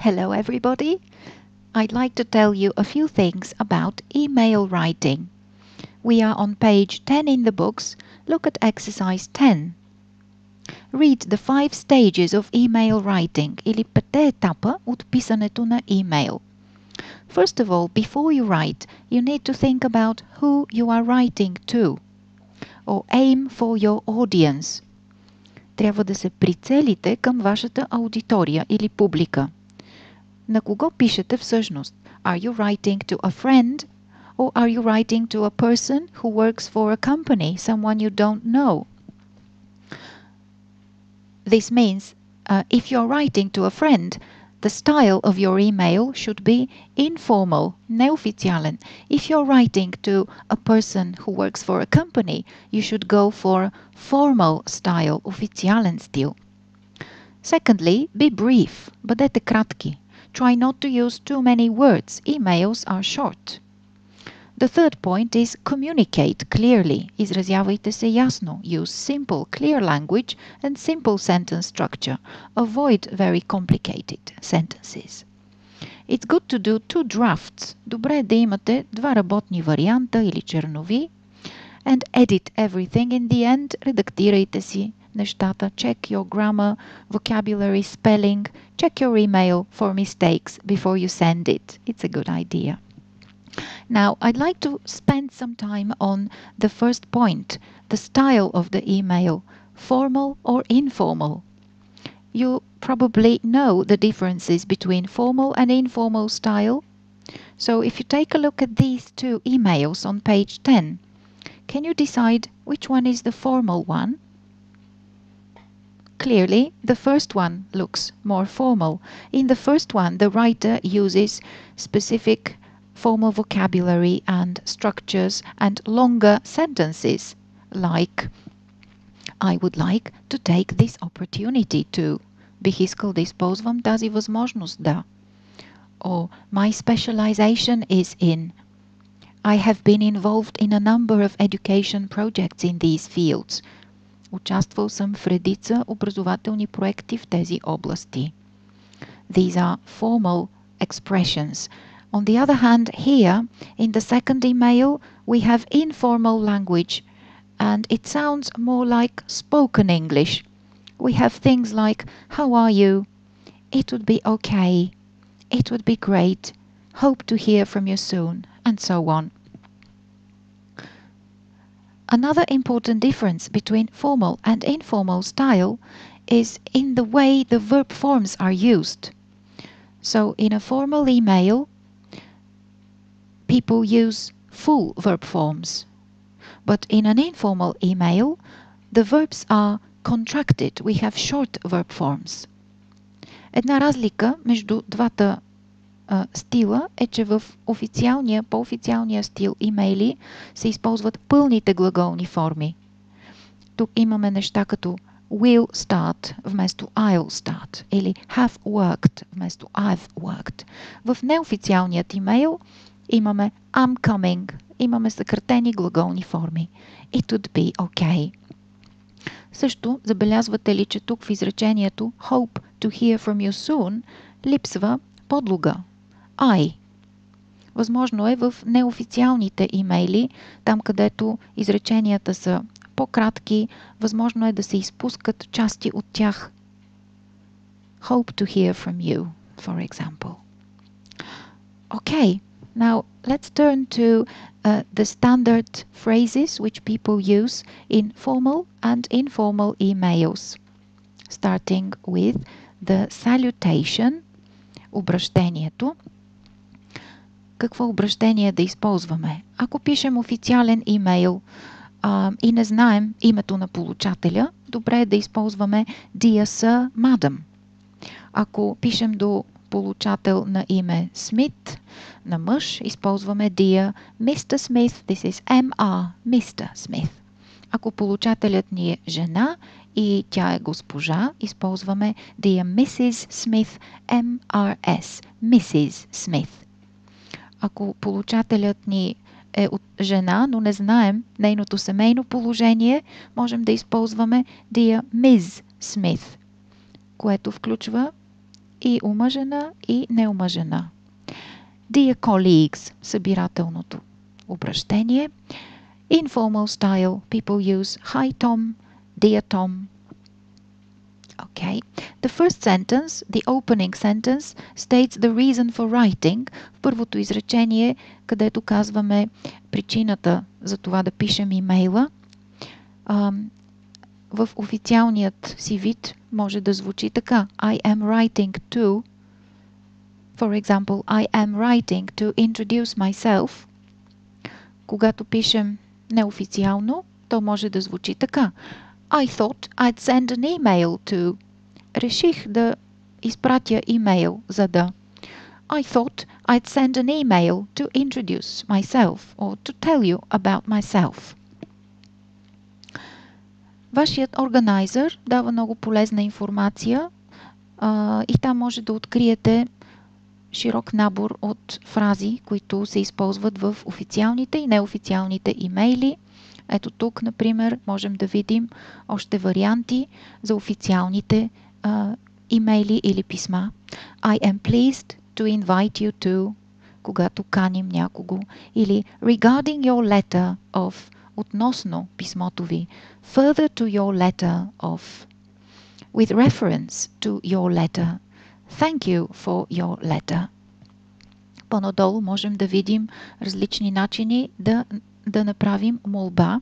Hello everybody! I'd like to tell you a few things about email writing. We are on page 10 in the books. Look at exercise 10. Read the 5 stages of email writing или 5 етапа от писането на email. First of all, before you write, you need to think about who you are writing to, or aim for your audience. Трябва да се прицелите към вашата аудитория или публика. На кого пишете всъщност? Are you writing to a friend? Or are you writing to a person who works for a company, someone you don't know? This means if you're writing to a friend, the style of your email should be informal, неофициален. If you're writing to a person who works for a company, you should go for formal style, официален стил. Secondly, be brief. Бъдете кратки. Try not to use too many words. Emails are short. The third point is communicate clearly. Изразявайте се ясно. Use simple, clear language and simple sentence structure. Avoid very complicated sentences. It's good to do 2 drafts. Добре е да имате 2 работни варианта или чернови. And edit everything in the end. Редактирайте си нещата. Check your grammar, vocabulary, spelling. Check your email for mistakes before you send it. It's a good idea. Now, I'd like to spend some time on the first point, the style of the email, formal or informal. You probably know the differences between formal and informal style. So if you take a look at these 2 emails on page 10, can you decide which one is the formal one? Clearly, the first one looks more formal. In the first one, the writer uses specific formal vocabulary and structures and longer sentences, like I would like to take this opportunity to. Бих искал да използвам тази възможност да. Or my specialization is in. I have been involved in a number of education projects in these fields. Участвал съм в редица образователни проекти в тези области. These are formal expressions. On the other hand, here, in the second email, we have informal language, and it sounds more like spoken English. We have things like, how are you? It would be okay. It would be great. Hope to hear from you soon, and so on. Another important difference between formal and informal style is in the way the verb forms are used. So in a formal email, people use full verb forms. But in an informal email, the verbs are contracted. We have short verb forms. Една разлика между двата стила е, че в по-официалния стил имейли се използват пълните глаголни форми. Тук имаме неща като will start вместо I'll start или have worked вместо I've worked. В неофициалният имейл имаме I'm coming, имаме съкратени глаголни форми. It would be okay. Също забелязвате ли, че тук в изречението hope to hear from you soon липсва подлога I. Възможно е в неофициалните имейли, там където изреченията са по-кратки, възможно е да се изпускат части от тях. Hope to hear from you, for example. Okay, now let's turn to the standard phrases which people use in formal and informal emails. Starting with the salutation, обръщението. Какво обръщение да използваме? Ако пишем официален имейл и не знаем името на получателя, добре е да използваме Dear Sir, Madam. Ако пишем до получател на име Смит, на мъж, използваме Dear Mr. Smith, this is MR, Mr. Smith. Ако получателят ни е жена и тя е госпожа, използваме Dear Mrs. Smith, MRS, Mrs. Smith. Ако получателят ни е от жена, но не знаем нейното семейно положение, можем да използваме Dear Ms. Smith, което включва и омъжена, и неомъжена. Dear colleagues, събирателното обращение. Informal style, people use hi Tom, dear Tom. Okay. The first sentence, the opening sentence, states the reason for writing. В първото изречение, където казваме причината за това да пишем имейла, в официалният си вид може да звучи така. I am writing to, for example, I am writing to introduce myself. Когато пишем неофициално, то може да звучи така. I thought I'd send an email to. Реших да изпратя имейл, за да. I thought I'd send an email to introduce myself or to tell you about myself. Вашият органайзър дава много полезна информация и там може да откриете широк набор от фрази, които се използват в официалните и неофициалните имейли. Ето тук, например, можем да видим още варианти за официалните имейли или писма. I am pleased to invite you to, когато каним някого. Или regarding your letter of, относно писмото ви. Further to your letter of. With reference to your letter. Thank you for your letter. По-надолу можем да видим различни начини да направим молба.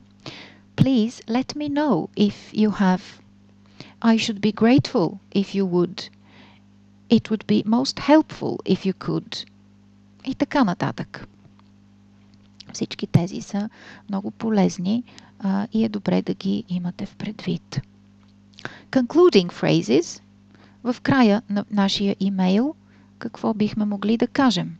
Please let me know if you have. I should be grateful if you would. It would be most helpful if you could. И така нататък. Всички тези са много полезни и е добре да ги имате в предвид. Concluding phrases. В края на нашия имейл какво бихме могли да кажем?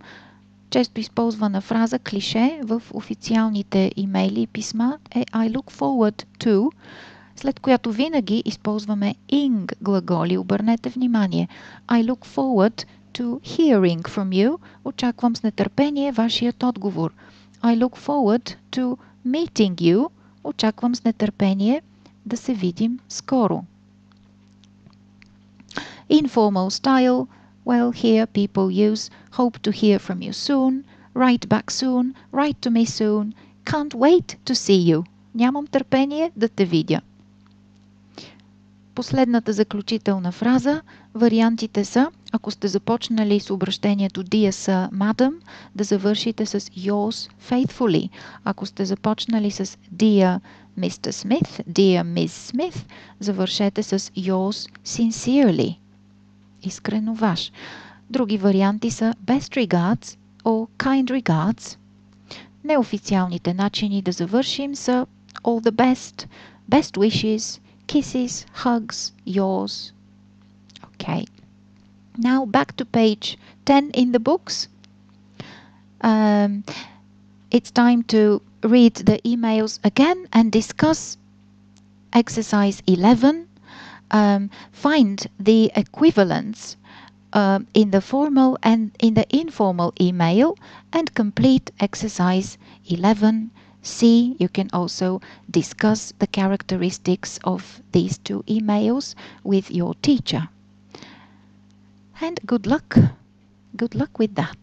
Често използвана фраза, клише в официалните имейли и писма е I look forward to, след която винаги използваме ing глаголи. Обърнете внимание. I look forward to hearing from you. Очаквам с нетърпение вашият отговор. I look forward to meeting you. Очаквам с нетърпение да се видим скоро. Informal style. Well, here people use hope to hear from you soon, write back soon, write to me soon, can't wait to see you. Нямам търпение да те видя. Последната заключителна фраза, вариантите са, ако сте започнали с обращението Dear Sir, Madam, да завършите с Yours faithfully. Ако сте започнали с Dear Mr. Smith, Dear Miss Smith, завършете с Yours sincerely. Искрено ваш. Други варианти са Best regards or Kind regards. Неофициалните начини да завършим са All the best, Best wishes, Kisses, hugs, yours. Okay. Now back to page 10 in the books. It's time to read the emails again and discuss exercise 11. Find the equivalents in the formal and in the informal email and complete exercise 11. See, you can also discuss the characteristics of these two emails with your teacher. And good luck. Good luck with that.